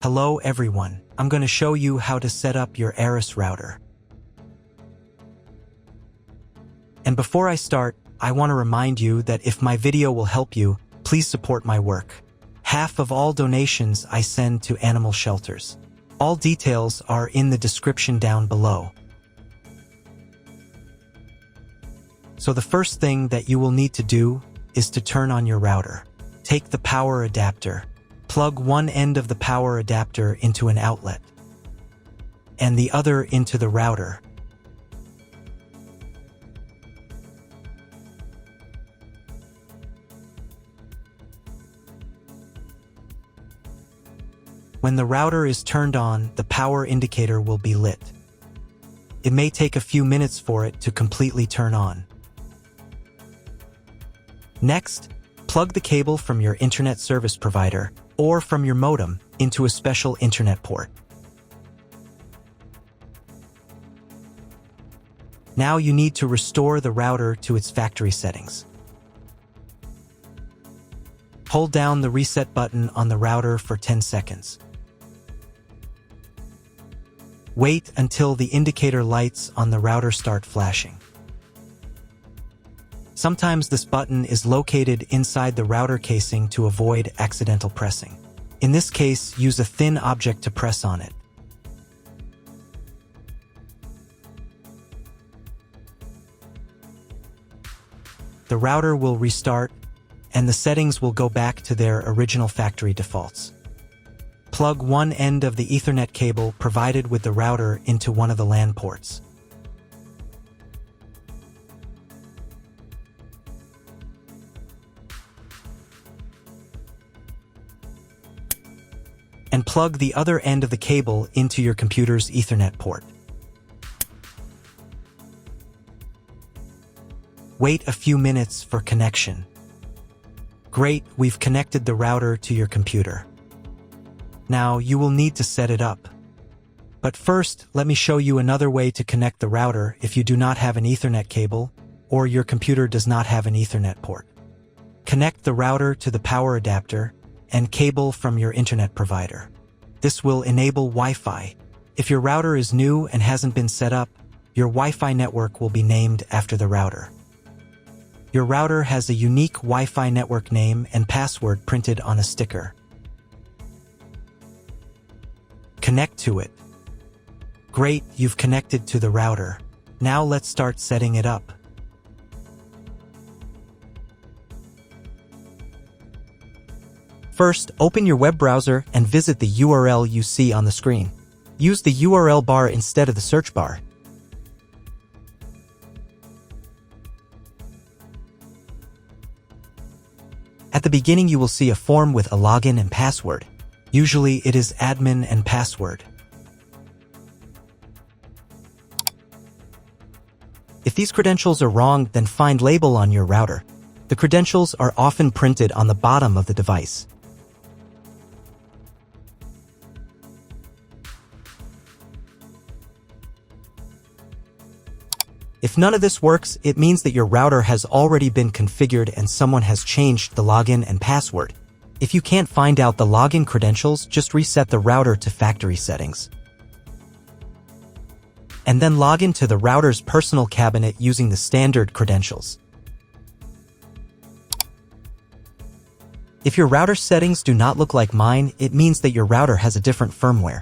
Hello everyone, I'm going to show you how to set up your Arris router. And before I start, I want to remind you that if my video will help you, please support my work. Half of all donations I send to animal shelters. All details are in the description down below. So the first thing that you will need to do is to turn on your router. Take the power adapter. Plug one end of the power adapter into an outlet and the other into the router. When the router is turned on, the power indicator will be lit. It may take a few minutes for it to completely turn on. Next, plug the cable from your internet service provider or from your modem into a special internet port. Now you need to restore the router to its factory settings. Hold down the reset button on the router for 10 seconds. Wait until the indicator lights on the router start flashing. Sometimes this button is located inside the router casing to avoid accidental pressing. In this case, use a thin object to press on it. The router will restart, and the settings will go back to their original factory defaults. Plug one end of the Ethernet cable provided with the router into one of the LAN ports. And plug the other end of the cable into your computer's Ethernet port. Wait a few minutes for connection. Great, we've connected the router to your computer. Now you will need to set it up. But first, let me show you another way to connect the router if you do not have an Ethernet cable or your computer does not have an Ethernet port. Connect the router to the power adapter and cable from your internet provider. This will enable Wi-Fi. If your router is new and hasn't been set up, your Wi-Fi network will be named after the router. Your router has a unique Wi-Fi network name and password printed on a sticker. Connect to it. Great, you've connected to the router. Now let's start setting it up. First, open your web browser and visit the URL you see on the screen. Use the URL bar instead of the search bar. At the beginning, you will see a form with a login and password. Usually, it is admin and password. If these credentials are wrong, then find label on your router. The credentials are often printed on the bottom of the device. If none of this works, it means that your router has already been configured and someone has changed the login and password. If you can't find out the login credentials, just reset the router to factory settings. And then log into the router's personal cabinet using the standard credentials. If your router settings do not look like mine, it means that your router has a different firmware.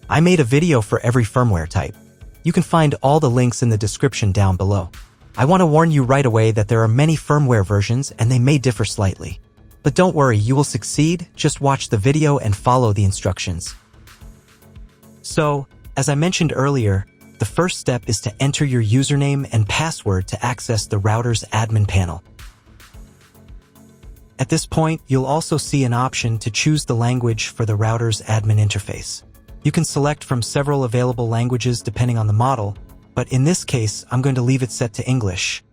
I made a video for every firmware type. You can find all the links in the description down below. I want to warn you right away that there are many firmware versions and they may differ slightly. But don't worry, you will succeed, just watch the video and follow the instructions. So, as I mentioned earlier, the first step is to enter your username and password to access the router's admin panel. At this point, you'll also see an option to choose the language for the router's admin interface. You can select from several available languages depending on the model, but in this case, I'm going to leave it set to English.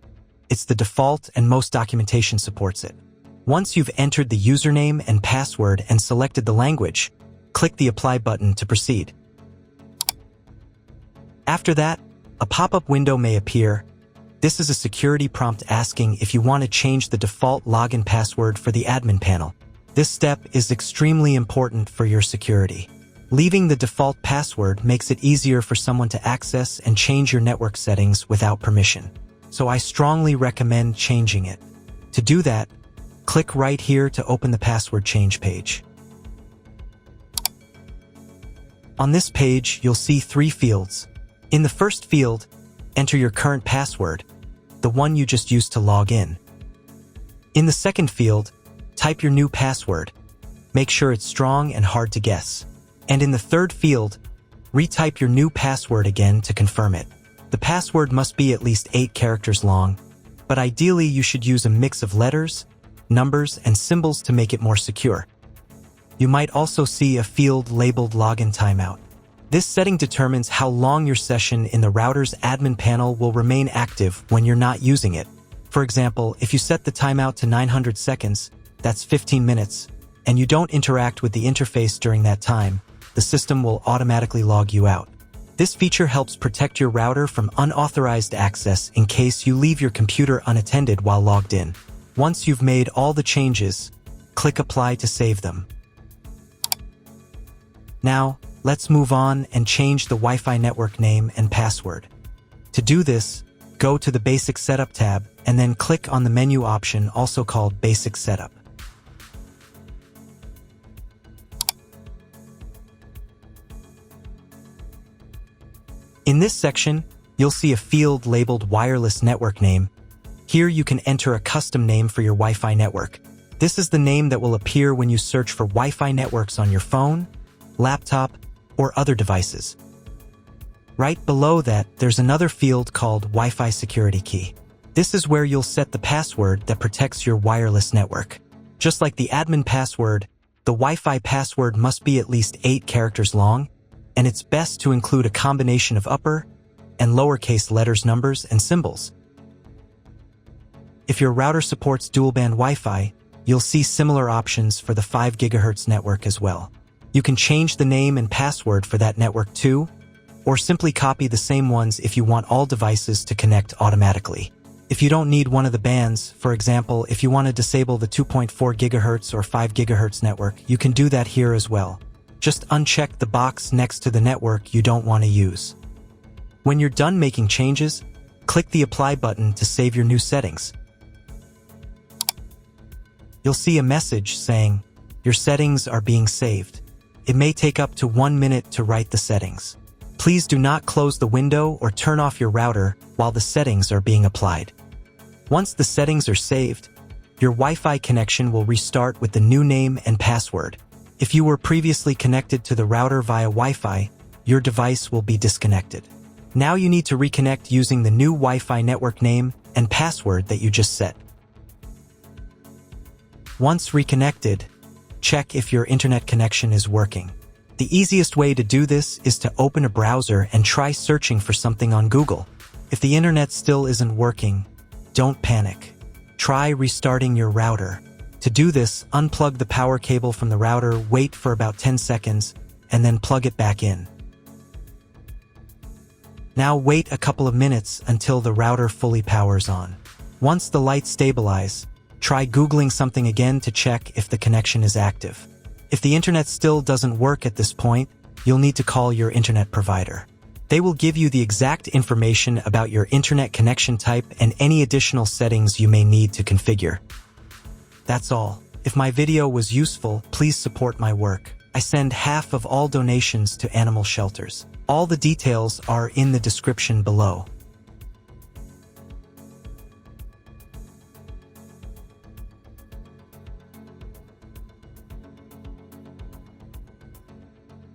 It's the default and most documentation supports it. Once you've entered the username and password and selected the language, click the Apply button to proceed. After that, a pop-up window may appear. This is a security prompt asking if you want to change the default login password for the admin panel. This step is extremely important for your security. Leaving the default password makes it easier for someone to access and change your network settings without permission. So I strongly recommend changing it. To do that, click right here to open the password change page. On this page, you'll see 3 fields. In the first field, enter your current password, the one you just used to log in. In the second field, type your new password. Make sure it's strong and hard to guess. And in the third field, retype your new password again to confirm it. The password must be at least 8 characters long, but ideally you should use a mix of letters, numbers, and symbols to make it more secure. You might also see a field labeled Login Timeout. This setting determines how long your session in the router's admin panel will remain active when you're not using it. For example, if you set the timeout to 900 seconds, that's 15 minutes, and you don't interact with the interface during that time, the system will automatically log you out. This feature helps protect your router from unauthorized access in case you leave your computer unattended while logged in. Once you've made all the changes, click Apply to save them. Now, let's move on and change the Wi-Fi network name and password. To do this, go to the Basic Setup tab and then click on the menu option also called Basic Setup. In this section, you'll see a field labeled Wireless Network Name. Here you can enter a custom name for your Wi-Fi network. This is the name that will appear when you search for Wi-Fi networks on your phone, laptop, or other devices. Right below that, there's another field called Wi-Fi Security Key. This is where you'll set the password that protects your wireless network. Just like the admin password, the Wi-Fi password must be at least 8 characters long, and it's best to include a combination of upper and lowercase letters, numbers, and symbols. If your router supports dual-band Wi-Fi, you'll see similar options for the 5 GHz network as well. You can change the name and password for that network too, or simply copy the same ones if you want all devices to connect automatically. If you don't need one of the bands, for example, if you want to disable the 2.4 GHz or 5 GHz network, you can do that here as well. Just uncheck the box next to the network you don't want to use. When you're done making changes, click the Apply button to save your new settings. You'll see a message saying, "Your settings are being saved." It may take up to 1 minute to write the settings. Please do not close the window or turn off your router while the settings are being applied. Once the settings are saved, your Wi-Fi connection will restart with the new name and password. If you were previously connected to the router via Wi-Fi, your device will be disconnected. Now you need to reconnect using the new Wi-Fi network name and password that you just set. Once reconnected, check if your internet connection is working. The easiest way to do this is to open a browser and try searching for something on Google. If the internet still isn't working, don't panic. Try restarting your router. To do this, unplug the power cable from the router, wait for about 10 seconds, and then plug it back in. Now wait a couple of minutes until the router fully powers on. Once the lights stabilize, try Googling something again to check if the connection is active. If the internet still doesn't work at this point, you'll need to call your internet provider. They will give you the exact information about your internet connection type and any additional settings you may need to configure. That's all. If my video was useful, please support my work. I send half of all donations to animal shelters. All the details are in the description below.